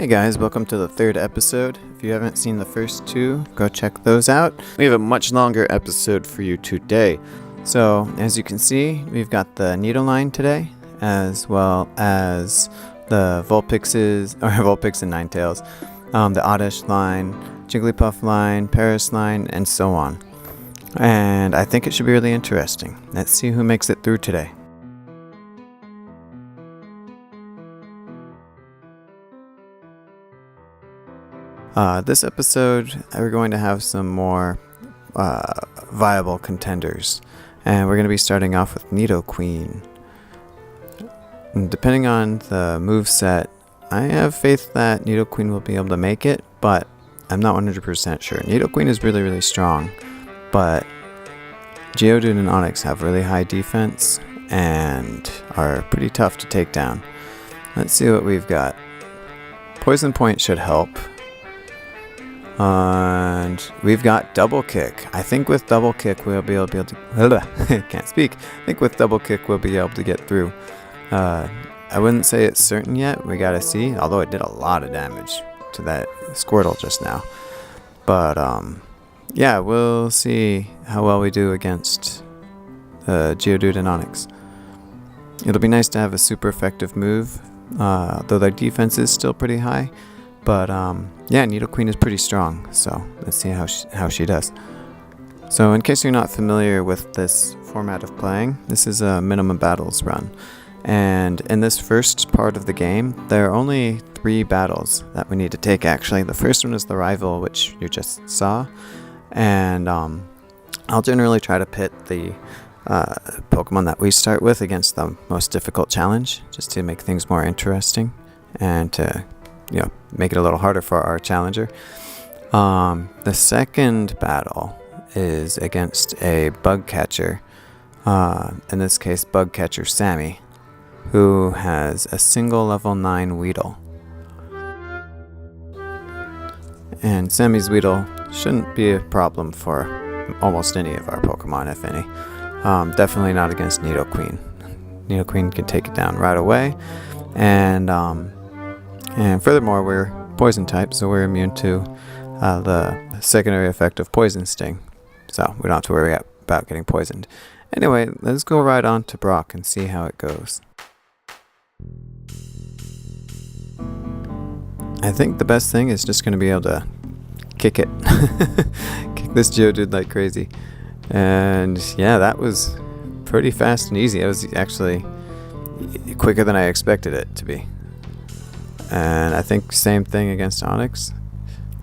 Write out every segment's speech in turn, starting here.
Hey guys, welcome to the third episode. If you haven't seen the first two, go check those out. We have a much longer episode for you today. So, as you can see, we've got the Nido line today, as well as the Vulpix and Ninetales, the Oddish line, Jigglypuff line, Paras line, and so on. And I think it should be really interesting. Let's see who makes it through today. This episode, we're going to have some more viable contenders. And we're going to be starting off with Nidoqueen. And depending on the moveset, I have faith that Nidoqueen will be able to make it, but I'm not 100% sure. Nidoqueen is really, really strong, but Geodude and Onix have really high defense and are pretty tough to take down. Let's see what we've got. Poison Point should help. And we've got Double Kick. I think with Double Kick we'll be able to can't speak. I think with Double Kick we'll be able to get through. I wouldn't say it's certain yet. We gotta see. Although it did a lot of damage to that Squirtle just now. But yeah, we'll see how well we do against Geodude and Onix. It'll be nice to have a super effective move, though their defense is still pretty high. But yeah, Nidoqueen is pretty strong, so let's see how she does. So in case you're not familiar with this format of playing, this is a minimum battles run. And in this first part of the game, there are only 3 battles that we need to take actually. The first one is the rival, which you just saw. And I'll generally try to pit the Pokemon that we start with against the most difficult challenge, just to make things more interesting and to make it a little harder for our challenger. The second battle is against a bug catcher, in this case bug catcher Sammy, who has a single level 9 Weedle. And Sammy's Weedle shouldn't be a problem for almost any of our Pokemon, if any. Definitely not against Nidoqueen. Nidoqueen can take it down right away, and furthermore, we're poison type, so we're immune to the secondary effect of Poison Sting. So we don't have to worry about getting poisoned. Anyway, let's go right on to Brock and see how it goes. I think the best thing is just going to be able to kick it. Kick this Geodude like crazy. And yeah, that was pretty fast and easy. It was actually quicker than I expected it to be. And I think same thing against Onix.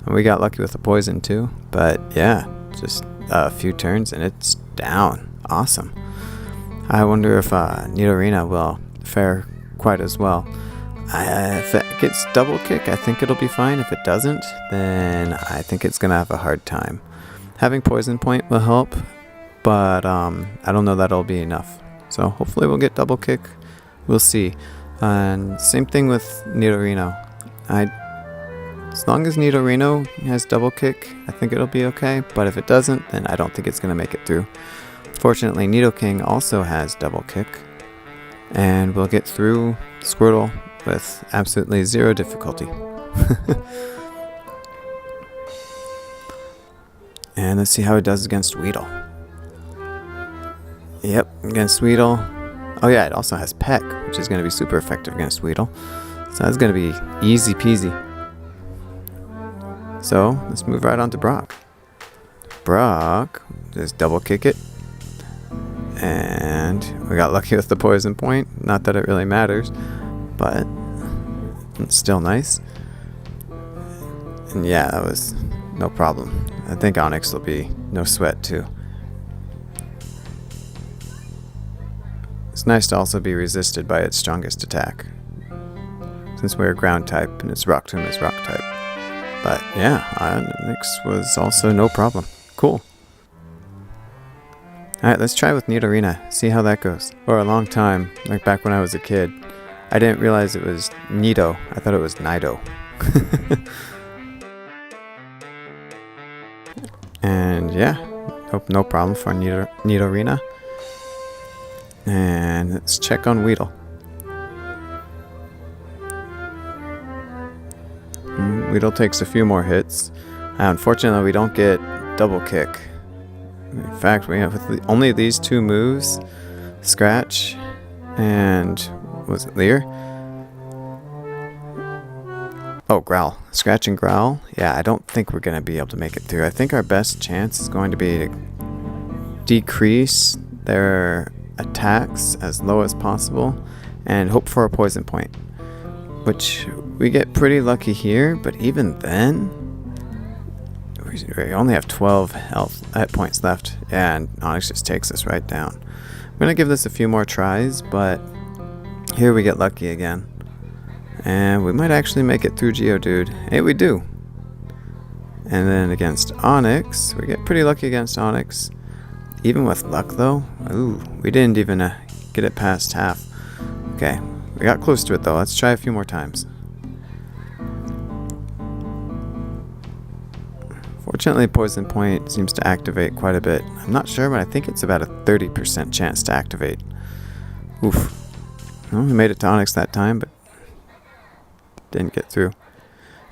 And we got lucky with the poison too. But yeah, just a few turns and it's down. Awesome. I wonder if Nidorina will fare quite as well. If it gets double kick, I think it'll be fine. If it doesn't, then I think it's going to have a hard time. Having Poison Point will help, but I don't know that it'll be enough. So hopefully we'll get double kick. We'll see. And same thing with Nidorino. As long as Nidorino has double kick, I think it'll be okay. But if it doesn't, then I don't think it's going to make it through. Fortunately, Nidoking also has double kick. And we'll get through Squirtle with absolutely zero difficulty. And let's see how it does against Weedle. Yep, against Weedle. Oh yeah, it also has Peck, which is going to be super effective against Weedle. So that's going to be easy peasy. So let's move right on to Brock. Brock, just double kick it. And we got lucky with the Poison Point. Not that it really matters, but it's still nice. And yeah, that was no problem. I think Onix will be no sweat too. It's nice to also be resisted by its strongest attack, since we're ground type and its Rock Tomb is rock type. But yeah, Onix was also no problem. Cool. Alright, let's try with Nidorina, see how that goes. For a long time, like back when I was a kid, I didn't realize it was Nido. I thought it was Nido. And yeah, no problem for Nidorina. And let's check on Weedle. Weedle takes a few more hits. Unfortunately, we don't get double kick. In fact, we have only these two moves, Scratch and, was it Leer? Oh, Growl. Scratch and Growl. Yeah, I don't think we're going to be able to make it through. I think our best chance is going to be to decrease their attacks as low as possible and hope for a poison point, which we get pretty lucky here, but even then, we only have 12 hit points left, and Onix just takes us right down. I'm going to give this a few more tries, but here we get lucky again. And we might actually make it through Geodude. Hey, we do. And then against Onix, we get pretty lucky against Onix. Even with luck, though, ooh, we didn't even get it past half. Okay, we got close to it, though. Let's try a few more times. Fortunately, Poison Point seems to activate quite a bit. I'm not sure, but I think it's about a 30% chance to activate. Oof. Well, we made it to Onix that time, but didn't get through.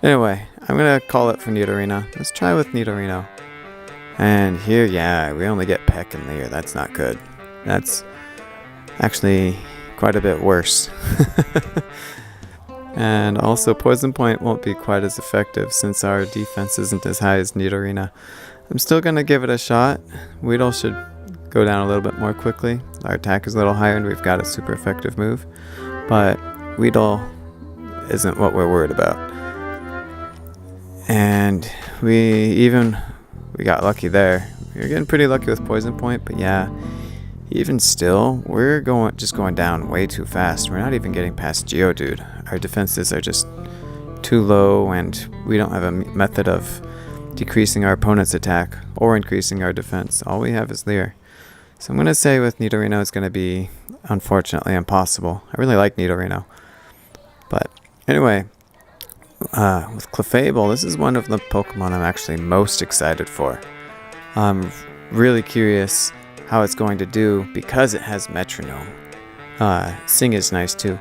Anyway, I'm going to call it for Nidorina. Let's try with Nidorino. And here, yeah, we only get Peck and Leer. That's not good. That's actually quite a bit worse. And also, Poison Point won't be quite as effective since our defense isn't as high as Nidorina. I'm still going to give it a shot. Weedle should go down a little bit more quickly. Our attack is a little higher and we've got a super effective move. But Weedle isn't what we're worried about. And we got lucky there. We were getting pretty lucky with Poison Point, but yeah, even still, we're just going down way too fast. We're not even getting past Geodude. Our defenses are just too low, and we don't have a method of decreasing our opponent's attack or increasing our defense. All we have is Leer. So I'm going to say with Nidorino it's going to be, unfortunately, impossible. I really like Nidorino. But anyway, with Clefable, this is one of the Pokemon I'm actually most excited for. I'm really curious how it's going to do because it has Metronome. Sing is nice too.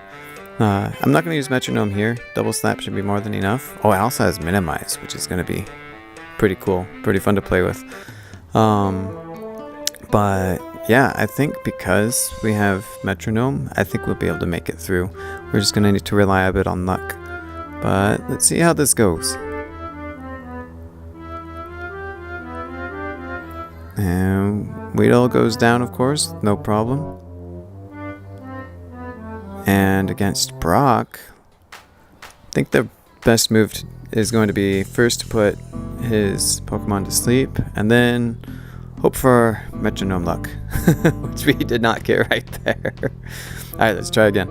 I'm not going to use Metronome here. Double Slap should be more than enough. Oh, it also has Minimize, which is going to be pretty cool, pretty fun to play with. But yeah, I think because we have Metronome, I think we'll be able to make it through. We're just going to need to rely a bit on luck. But let's see how this goes. And Weedle goes down, of course, no problem. And against Brock, I think the best move is going to be first to put his Pokemon to sleep, and then hope for Metronome luck, which we did not get right there. Alright, let's try again.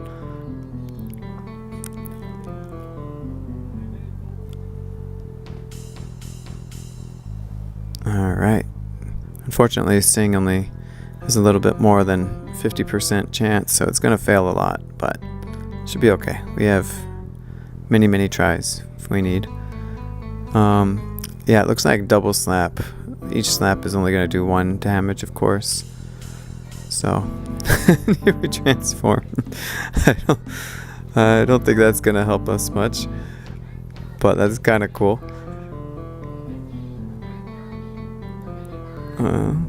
Alright. Unfortunately, Sing only has a little bit more than 50% chance, so it's going to fail a lot, but it should be okay. We have many tries if we need. Yeah, it looks like double slap. Each slap is only going to do 1 damage, of course. So, here we transform. I don't think that's going to help us much, but that's kind of cool.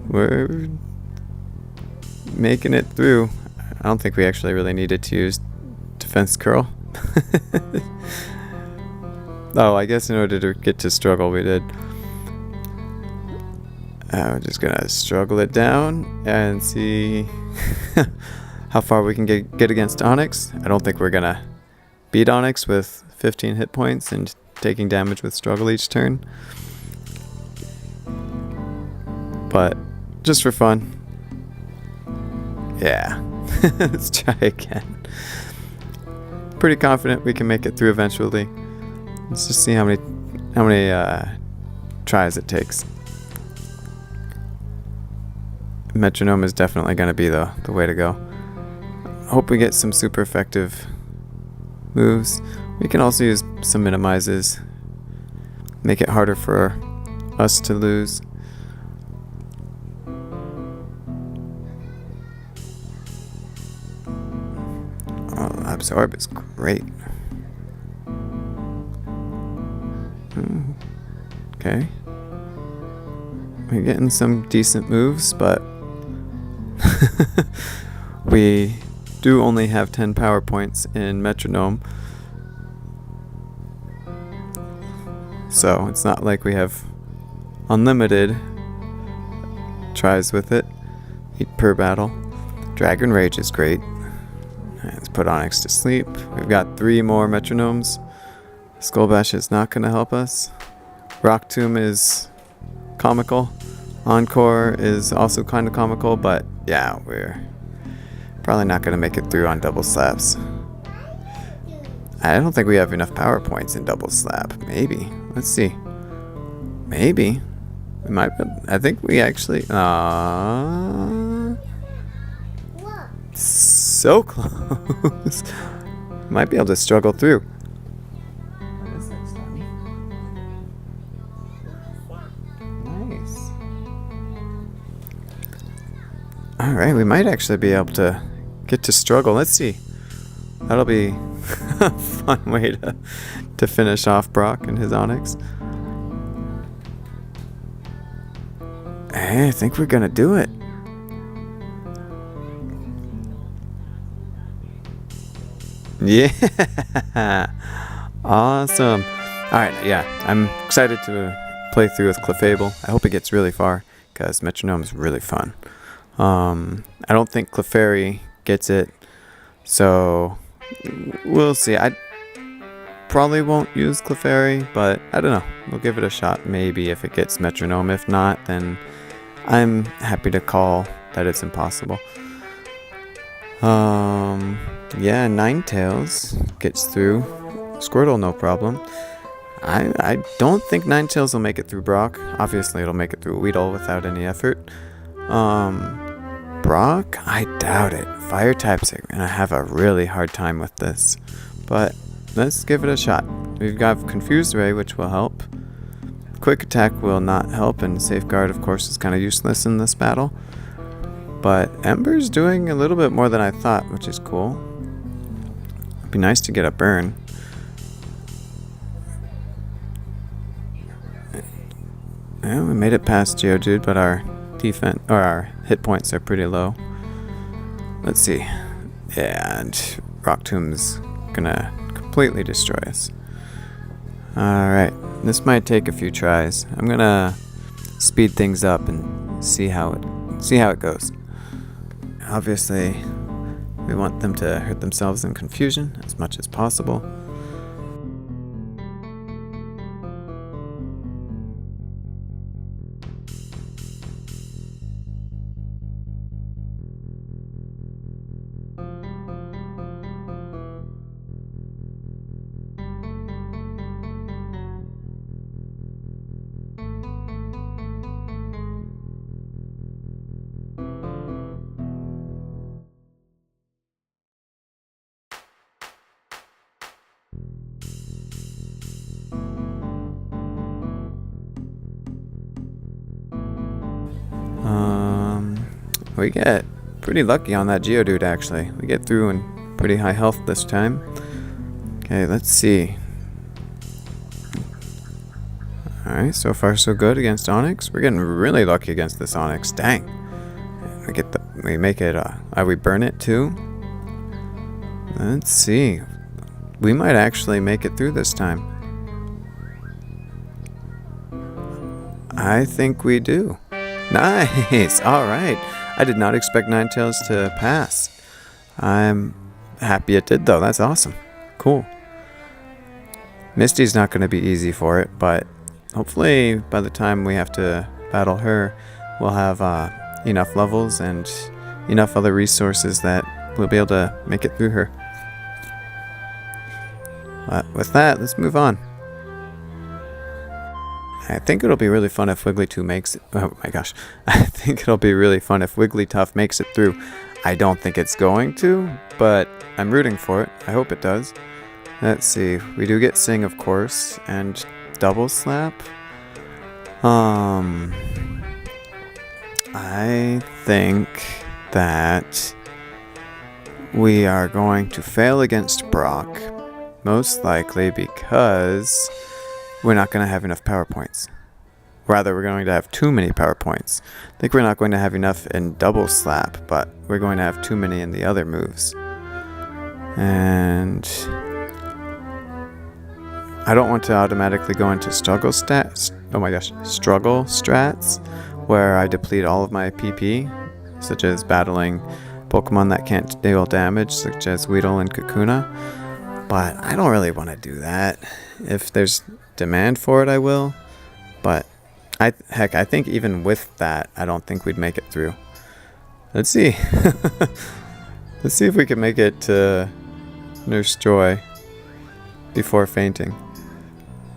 We're making it through. I don't think we actually really needed to use Defense Curl. Oh, I guess in order to get to struggle we did. We're just gonna struggle it down and see how far we can get against Onix. I don't think we're gonna beat Onix with 15 hit points and taking damage with struggle each turn. But just for fun. Yeah. Let's try again. Pretty confident we can make it through eventually. Let's just see how many tries it takes. Metronome is definitely going to be the way to go. Hope we get some super effective moves. We can also use some minimizes. Make it harder for us to lose. Oh, Absorb is great. Okay. We're getting some decent moves, but we do only have 10 power points in Metronome. So it's not like we have unlimited tries with it per battle. Dragon Rage is great. Let's put Onix to sleep. We've got 3 more Metronomes. Skull Bash is not going to help us. Rock Tomb is comical. Encore is also kind of comical, but yeah, we're probably not going to make it through on double slaps. I don't think we have enough power points in double slap. Maybe. Let's see. Maybe. We might. I think we actually. So close. Might be able to struggle through. What is that, Stabby? Nice. Alright, we might actually be able to get to struggle. Let's see. That'll be a fun way to finish off Brock and his Onix. Hey, I think we're gonna do it. Yeah. Awesome. Alright, yeah. I'm excited to play through with Clefable. I hope it gets really far, because Metronome is really fun. I don't think Clefairy gets it, so we'll see. I probably won't use Clefairy, but I don't know. We'll give it a shot, maybe, if it gets Metronome. If not, then I'm happy to call that it's impossible. Yeah, Ninetales gets through. Squirtle, no problem. I don't think Ninetales will make it through Brock. Obviously, it'll make it through Weedle without any effort. Brock, I doubt it. Fire types are gonna have a really hard time with this. But let's give it a shot. We've got Confused Ray, which will help. Quick Attack will not help, and Safeguard, of course, is kind of useless in this battle. But Ember's doing a little bit more than I thought, which is cool. It'd be nice to get a burn. Yeah, we made it past Geodude, but our defense or our hit points are pretty low. Let's see. Yeah, and Rock Tomb's gonna completely destroy us. Alright, this might take a few tries. I'm gonna speed things up and see how it goes. Obviously, we want them to hurt themselves in confusion as much as possible. We get pretty lucky on that Geodude, actually. We get through in pretty high health this time. Okay, let's see. Alright, so far so good against Onix. We're getting really lucky against this Onix. Dang. We make it, we burn it too. Let's see. We might actually make it through this time. I think we do. Nice! Alright. I did not expect Ninetales to pass. I'm happy it did, though. That's awesome. Cool. Misty's not going to be easy for it, but hopefully by the time we have to battle her, we'll have enough levels and enough other resources that we'll be able to make it through her. But with that, let's move on. I think it'll be really fun if Wigglytuff makes it. Oh my gosh. I think it'll be really fun if Wigglytuff makes it through. I don't think it's going to, but I'm rooting for it. I hope it does. Let's see. We do get Sing, of course, and Double Slap. I think that we are going to fail against Brock, most likely because we're not going to have enough power points. Rather, we're going to have too many power points. I think we're not going to have enough in double slap, but we're going to have too many in the other moves. And I don't want to automatically go into struggle stats. Oh my gosh, struggle strats, where I deplete all of my PP, such as battling Pokemon that can't deal damage, such as Weedle and Kakuna. But I don't really want to do that. If there's demand for it, I will. But I think even with that, I don't think we'd make it through. Let's see. Let's see if we can make it to Nurse Joy before fainting.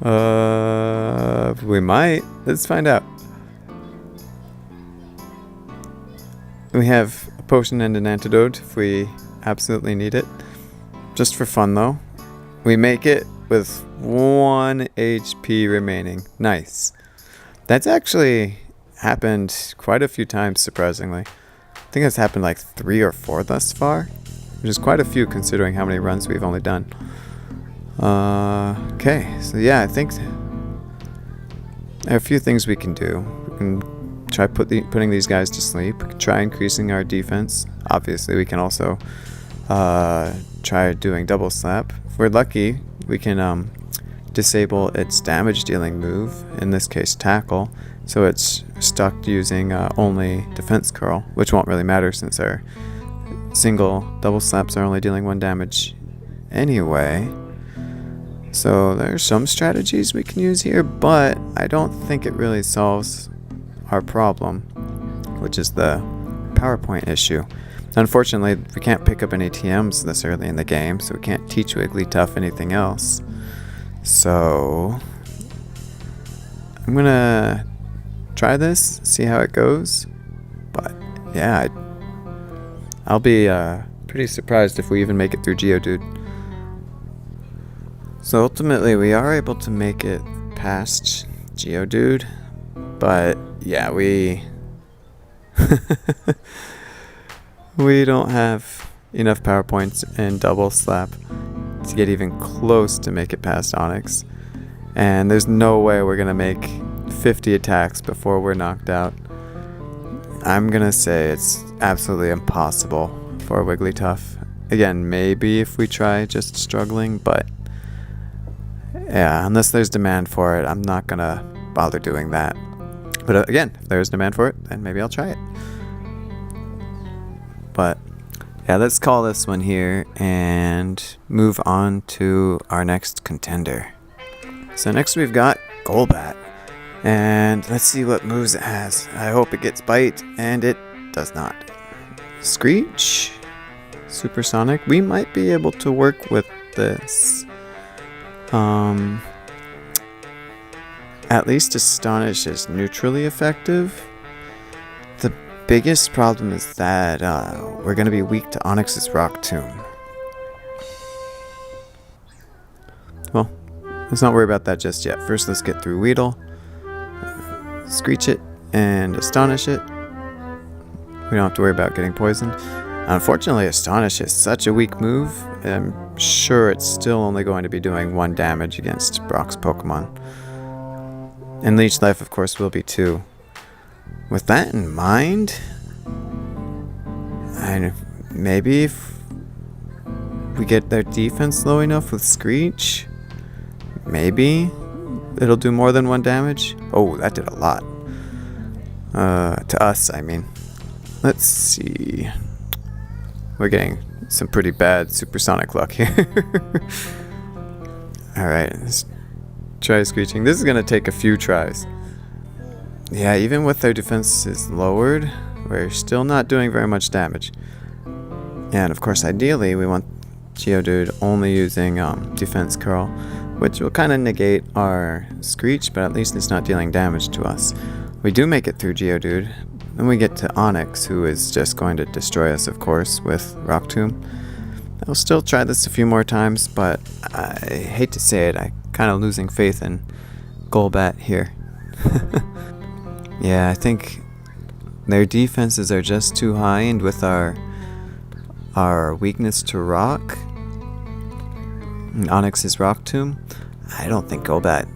We might. Let's find out. We have a potion and an antidote if we absolutely need it. Just for fun though. We make it with 1 HP remaining. Nice. That's actually happened quite a few times, surprisingly. I think it's happened like 3 or 4 thus far, which is quite a few considering how many runs we've only done. Okay, so yeah, I think there are a few things we can do. We can try putting these guys to sleep. We can try increasing our defense. Obviously, we can also try doing double slap. If we're lucky, we can disable its damage dealing move, in this case tackle, so it's stuck using only defense curl, which won't really matter since our single double slaps are only dealing 1 damage anyway. So there's some strategies we can use here, but I don't think it really solves our problem, which is the PowerPoint issue. Unfortunately, we can't pick up any TMs this early in the game, so we can't teach Wigglytuff anything else. So I'm gonna try this, see how it goes. But yeah, I'll be pretty surprised if we even make it through Geodude. So ultimately, we are able to make it past Geodude, but yeah, we don't have enough power points in double slap to get even close to make it past Onix, and there's no way we're gonna make 50 attacks before we're knocked out. I'm gonna say it's absolutely impossible for Wigglytuff. Again, maybe if we try just struggling, but yeah, unless there's demand for it, I'm not gonna bother doing that. But again, if there's demand for it, then maybe I'll try it. But yeah, let's call this one here and move on to our next contender. So next we've got Golbat. And let's see what moves it has. I hope it gets Bite, and it does not. Screech? Supersonic? We might be able to work with this. At least Astonish is neutrally effective. The biggest problem is that we're going to be weak to Onix's Rock Tomb. Well, let's not worry about that just yet. First, let's get through Weedle, Screech it, and Astonish it. We don't have to worry about getting poisoned. Unfortunately, Astonish is such a weak move. I'm sure it's still only going to be doing 1 damage against Brock's Pokemon. And Leech Life, of course, will be 2. With that in mind, maybe if we get their defense low enough with Screech, maybe it'll do more than 1 damage. Oh, that did a lot. To us, I mean. Let's see. We're getting some pretty bad supersonic luck here. Alright, let's try Screeching. This is going to take a few tries. Yeah, even with their defenses lowered, we're still not doing very much damage. And of course, ideally, we want Geodude only using Defense Curl, which will kind of negate our Screech, but at least it's not dealing damage to us. We do make it through Geodude. Then we get to Onix, who is just going to destroy us, of course, with Rock Tomb. I'll still try this a few more times, but I hate to say it, I'm kind of losing faith in Golbat here. Yeah, I think their defenses are just too high, and with our weakness to rock, and Onix's Rock Tomb, I don't think Golbat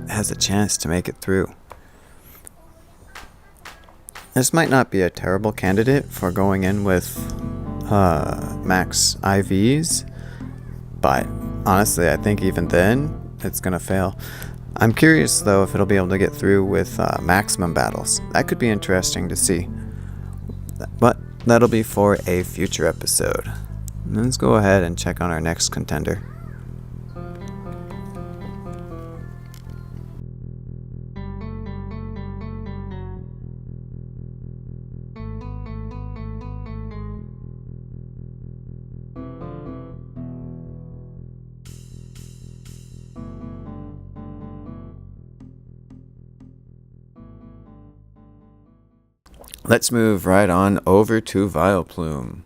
has a chance to make it through. This might not be a terrible candidate for going in with max IVs, but honestly, I think even then, it's gonna fail. I'm curious though if it'll be able to get through with maximum battles. That could be interesting to see. But that'll be for a future episode. Let's go ahead and check on our next contender. Let's move right on over to Vileplume.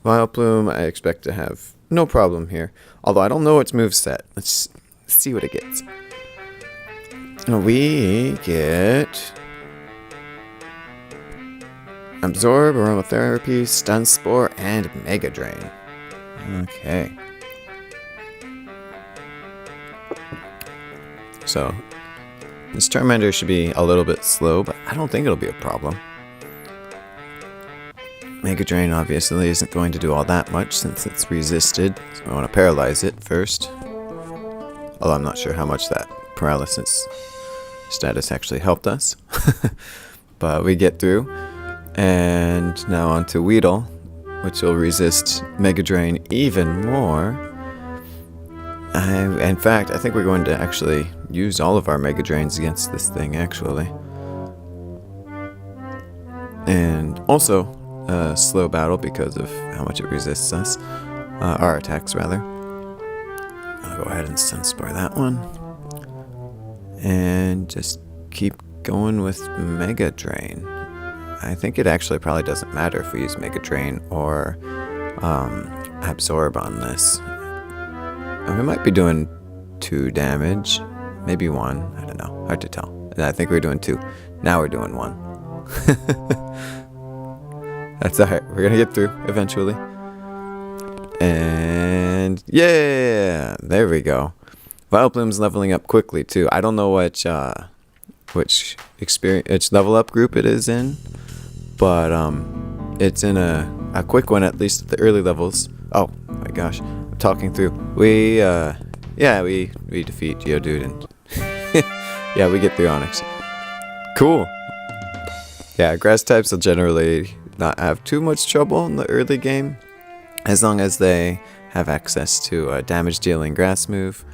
Vileplume, I expect to have no problem here. Although I don't know its moveset. Let's see what it gets. We get Absorb, Aromatherapy, Stun Spore, and Mega Drain. Okay. So this Charmander should be a little bit slow, but I don't think it'll be a problem. Mega Drain obviously isn't going to do all that much since it's resisted, so I want to paralyze it first. Although I'm not sure how much that paralysis status actually helped us. But we get through. And now on to Weedle, which will resist Mega Drain even more. In fact, I think we're going to actually use all of our Mega Drains against this thing, actually. And also, slow battle because of how much it resists us. Our attacks, rather. I'll go ahead and Stun Spore that one. And just keep going with Mega Drain. I think it actually probably doesn't matter if we use Mega Drain or Absorb on this. We might be doing 2 damage, maybe 1, I don't know, hard to tell. I think we're doing 2, now we're doing 1. That's alright, we're gonna get through eventually. And yeah, there we go. Vileplume's leveling up quickly too. I don't know which level up group it is in, but it's in a quick one, at least at the early levels. Oh my gosh. Talking through. We defeat Geodude and yeah, we get through Onix. Cool. Yeah, grass types will generally not have too much trouble in the early game, as long as they have access to a damage dealing grass move.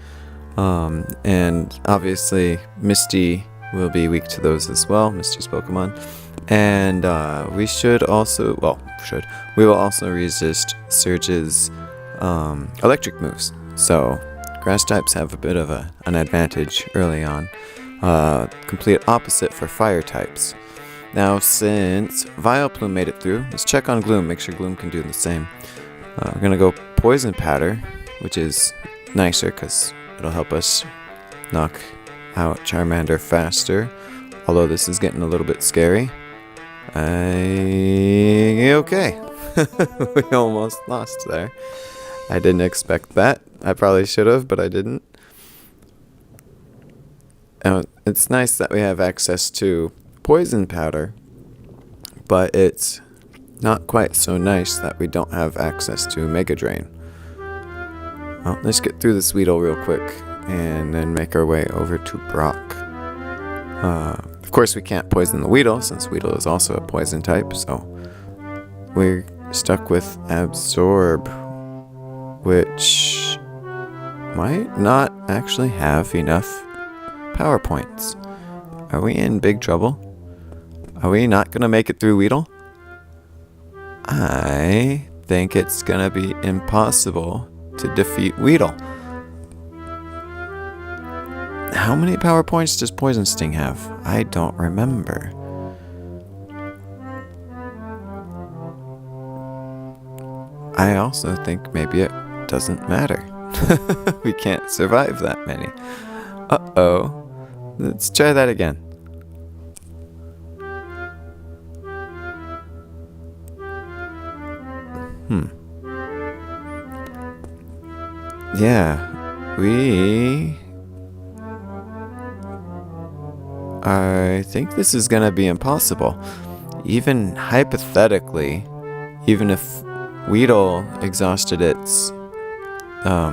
And obviously Misty will be weak to those as well, Misty's Pokemon. And we will also resist Surge's electric moves, so grass types have a bit of an advantage early on. Complete opposite for fire types. Now, since Vileplume made it through, let's check on Gloom, make sure Gloom can do the same. We're gonna go Poison Patter, which is nicer because it'll help us knock out Charmander faster, although this is getting a little bit scary. Okay. We almost lost there. I didn't expect that. I probably should have, but I didn't. It's nice that we have access to Poison Powder, but it's not quite so nice that we don't have access to Mega Drain. Well, let's get through this Weedle real quick, and then make our way over to Brock. Of course, we can't poison the Weedle, since Weedle is also a poison type, so we're stuck with Absorb, which might not actually have enough power points. Are we in big trouble? Are we not going to make it through Weedle? I think it's going to be impossible to defeat Weedle. How many power points does Poison Sting have? I don't remember. I also think maybe it doesn't matter. We can't survive that many. Uh-oh. Let's try that again. Yeah, we I think this is gonna be impossible. Even hypothetically, even if Weedle exhausted its oh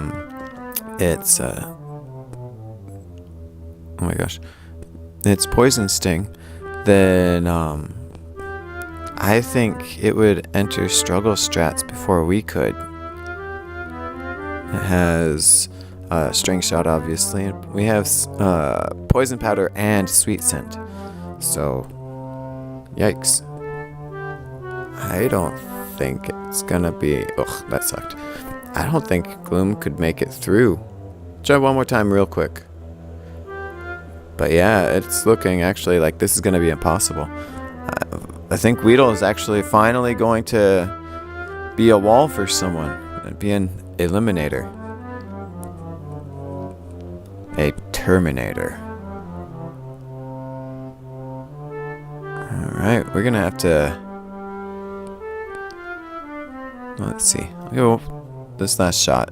my gosh, its poison sting, then I think it would enter struggle strats before we could. It has string shot, obviously, and we have poison powder and sweet scent. So, yikes. I don't think it's gonna be. Ugh, that sucked. I don't think Gloom could make it through. Try one more time real quick. But yeah, it's looking actually like this is going to be impossible. I think Weedle is actually finally going to be a wall for someone. And be an eliminator. A terminator. Alright, we're going to have to... Let's see. I'll go this last shot.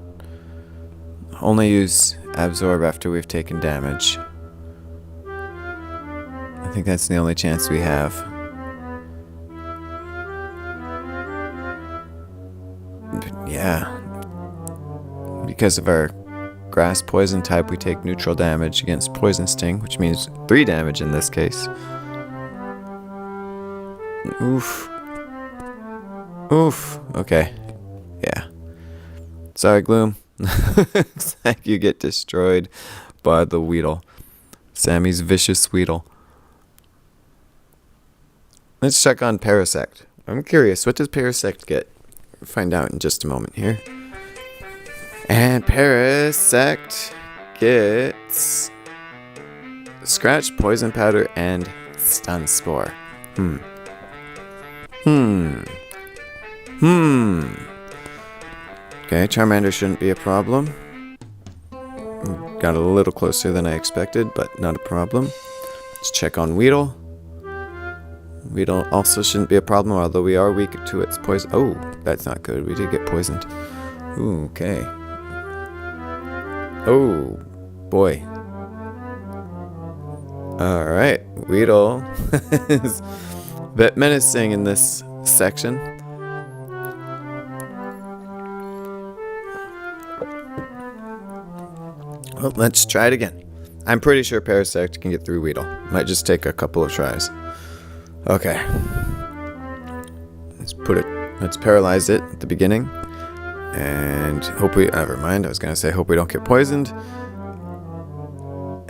Only use Absorb after we've taken damage. I think that's the only chance we have. But yeah. Because of our grass poison type, we take neutral damage against poison sting, which means 3 damage in this case. Oof. Oof. Okay. Yeah. Sorry, Gloom. Looks like you get destroyed by the Weedle. Sammy's vicious Weedle. Let's check on Parasect. I'm curious, what does Parasect get? We'll find out in just a moment here. And Parasect gets Scratch, Poison Powder, and Stun Spore. Okay, Charmander shouldn't be a problem. Got a little closer than I expected, but not a problem. Let's check on Weedle. Weedle also shouldn't be a problem, although we are weak to its poison. Oh, that's not good. We did get poisoned. Ooh, okay. Oh, boy. Alright, Weedle is a bit menacing in this section. Well, let's try it again. I'm pretty sure Parasect can get through Weedle. Might just take a couple of tries. Okay. Let's paralyze it at the beginning. And hope we, never mind, I was going to say hope we don't get poisoned.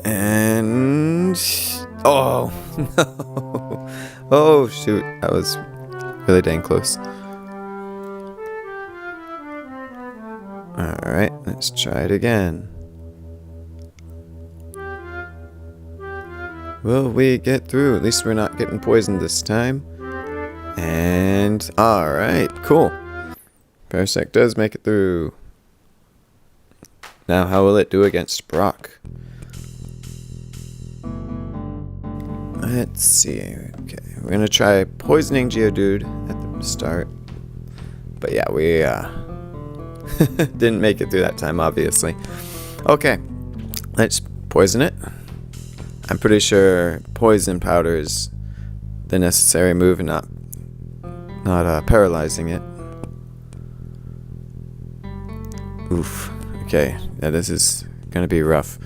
And, oh, no. Oh, shoot. That was really dang close. Alright, let's try it again. Will we get through? At least we're not getting poisoned this time. And, alright, cool. Parasect does make it through. Now, how will it do against Brock? Let's see. Okay, we're going to try poisoning Geodude at the start. But yeah, we didn't make it through that time, obviously. Okay, let's poison it. I'm pretty sure Poison Powder is the necessary move and not paralyzing it. Oof. Okay, yeah, this is gonna be rough.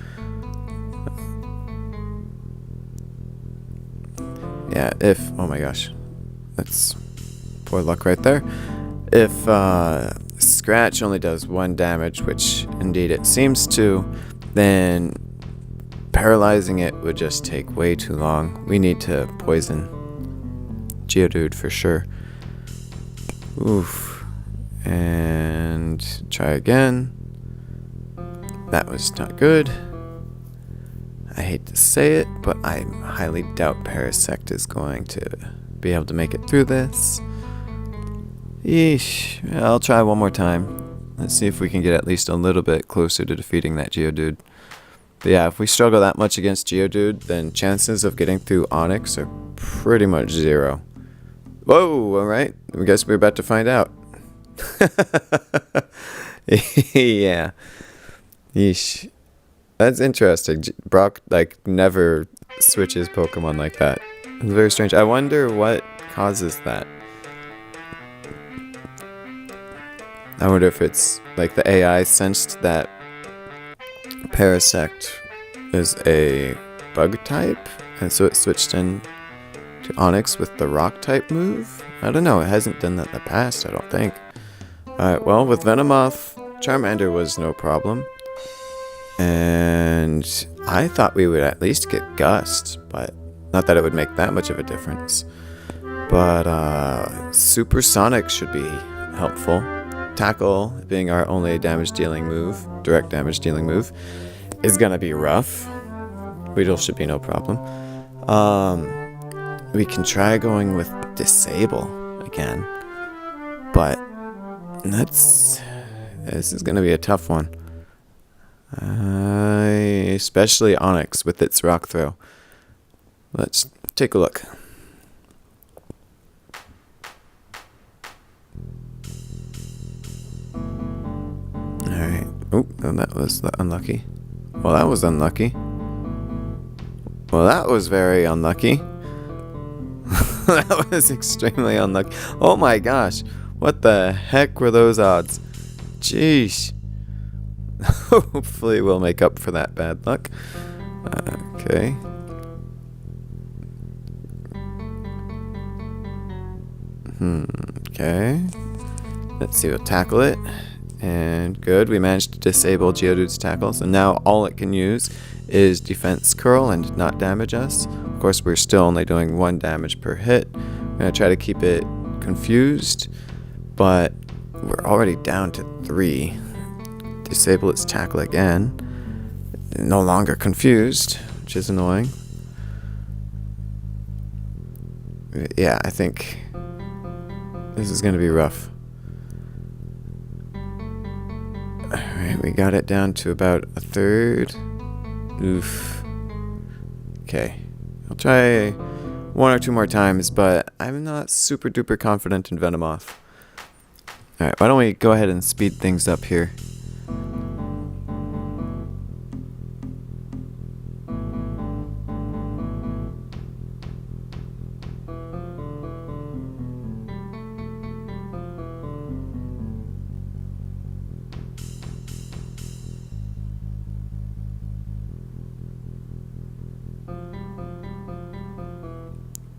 Yeah, oh my gosh. That's poor luck right there. If Scratch only does 1 damage, which indeed it seems to, then paralyzing it would just take way too long. We need to poison Geodude for sure. Oof. And try again. That was not good. I hate to say it, but I highly doubt Parasect is going to be able to make it through this. Yeesh. I'll try one more time. Let's see if we can get at least a little bit closer to defeating that Geodude. But yeah, if we struggle that much against Geodude, then chances of getting through Onix are pretty much 0. Whoa, alright. I guess we're about to find out. Yeah. Yeesh. That's interesting. Brock, like, never switches Pokemon like that. It's very strange. I wonder what causes that. I wonder if it's, like, the AI sensed that Parasect is a bug type, and so it switched in to Onix with the rock type move? I don't know, it hasn't done that in the past, I don't think. Alright, well, with Venomoth, Charmander was no problem. And I thought we would at least get Gust, but not that it would make that much of a difference. But Supersonic should be helpful. Tackle, being our only damage dealing move, direct damage dealing move, is gonna be rough. Weedle should be no problem. We can try going with Disable again, but this is gonna be a tough one. Especially Onix with its Rock Throw. Let's take a look. Alright. Oh, that was unlucky. Well, that was unlucky. Well, that was very unlucky. That was extremely unlucky. Oh my gosh. What the heck were those odds? Jeez. Hopefully we'll make up for that bad luck. Okay. Okay. Let's see, we'll tackle it. And good, we managed to disable Geodude's tackle. So now all it can use is Defense Curl and not damage us. Of course, we're still only doing 1 damage per hit. I'm going to try to keep it confused, but we're already down to 3. Disable its tackle again. No longer confused, which is annoying. Yeah, I think this is going to be rough. Alright, we got it down to about a third. Oof. Okay. I'll try 1 or 2 more times, but I'm not super duper confident in Venomoth. Alright, why don't we go ahead and speed things up here.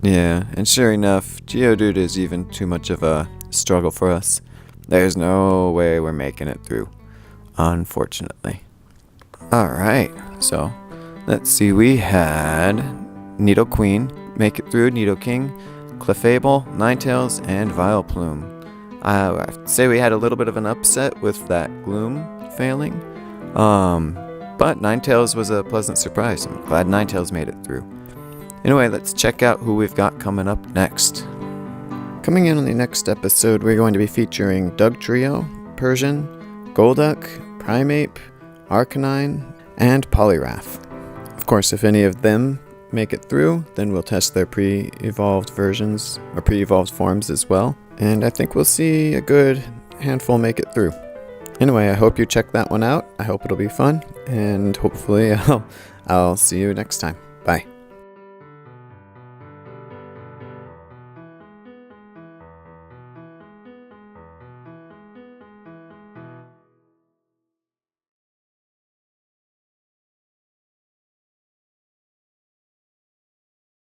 Yeah, and sure enough, Geodude is even too much of a struggle for us. There's no way we're making it through, unfortunately. Alright, so let's see, we had Nidoqueen make it through, Nidoking, Clefable, Ninetales, and Vileplume. I have to say we had a little bit of an upset with that Gloom failing, but Ninetales was a pleasant surprise. I'm glad Ninetales made it through. Anyway, let's check out who we've got coming up next. Coming in on the next episode, we're going to be featuring Dugtrio, Persian, Golduck, Primeape, Arcanine, and Poliwrath. Of course, if any of them make it through, then we'll test their pre-evolved versions, or pre-evolved forms as well. And I think we'll see a good handful make it through. Anyway, I hope you check that one out. I hope it'll be fun, and hopefully I'll see you next time.